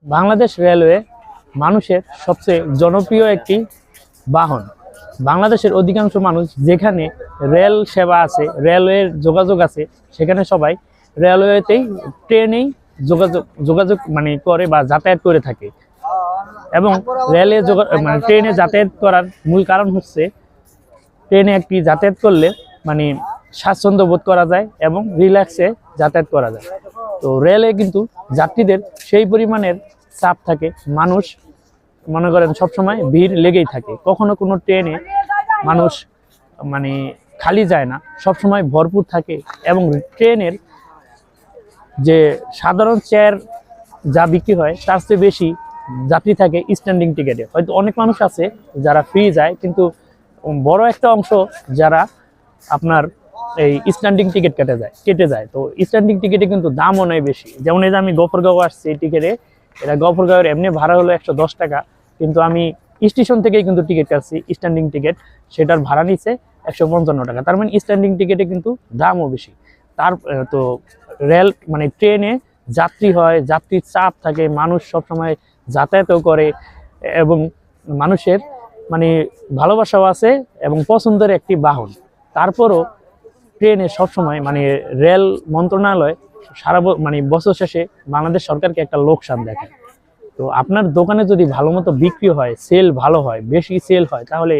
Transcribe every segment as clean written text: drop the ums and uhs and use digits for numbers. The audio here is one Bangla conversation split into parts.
বাংলাদেশ রেলওয়ে মানুষের সবচেয়ে জনপ্রিয় একটি বাহন। বাংলাদেশের অধিকাংশ মানুষ যেখানে রেল সেবা আছে, রেলওয়ের যোগাযোগ আছে, সেখানে সবাই রেলওয়েতেই ট্রেনেই যোগাযোগ করে বা যাতায়াত করে থাকে। এবং রেলে ট্রেনে যাতায়াত করার মূল কারণ হচ্ছে ট্রেনে একটি যাতায়াত করলে স্বাচ্ছন্দ্য বোধ করা যায় এবং রিল্যাক্সে যাতায়াত করা যায়। তো রেলে কিন্তু যাত্রীদের সেই পরিমাণের চাপ থাকে, মানুষ মনে করেন সবসময় ভিড় লেগেই থাকে। কখনো কোনো ট্রেনে মানুষ খালি যায় না, সবসময় ভরপুর থাকে। এবং ট্রেনের যে সাধারণ চেয়ার যা বিক্রি হয় তার চেয়ে বেশি যাত্রী থাকে স্ট্যান্ডিং টিকেটে। হয়তো অনেক মানুষ আছে যারা ফ্রি যায়, কিন্তু বড় একটা অংশ যারা আপনার এই স্ট্যান্ডিং টিকিট কেটে যায়। তো স্ট্যান্ডিং টিকিটে কিন্তু দামও নেই বেশি। যেমন এই যে আমি গফরগাঁও আসছি টিকিটে, এটা গফরগাঁওয়ের এমনি ভাড়া হলো 110 টাকা, কিন্তু আমি স্টেশন থেকেই কিন্তু টিকিট কাটছি স্ট্যান্ডিং টিকিট, সেটার ভাড়া নিচ্ছে 155 টাকা। তার স্ট্যান্ডিং টিকিটে কিন্তু দামও বেশি। তো রেল ট্রেনে যাত্রী হয়, যাত্রীর চাপ থাকে, মানুষ সবসময় যাতায়াতও করে এবং মানুষের ভালোবাসাও আছে এবং পছন্দের একটি বাহন। তারপরও ট্রেনে সবসময় রেল মন্ত্রণালয় সারা বছর শেষে বাংলাদেশ সরকারকে একটা লোকসান দেখায়। তো আপনার দোকানে যদি ভালো মতো বিক্রি হয়, সেল ভালো হয়, বেশি সেল হয়, তাহলে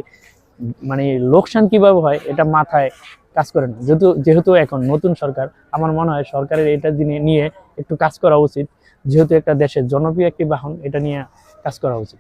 লোকসান কিভাবে হয় এটা মাথায় কাজ করে না। যেহেতু এখন নতুন সরকার, আমার মনে হয় সরকারের এটা নিয়ে একটু কাজ করা উচিত। যেহেতু একটা দেশের জনপ্রিয় একটি বাহন, এটা নিয়ে কাজ করা উচিত।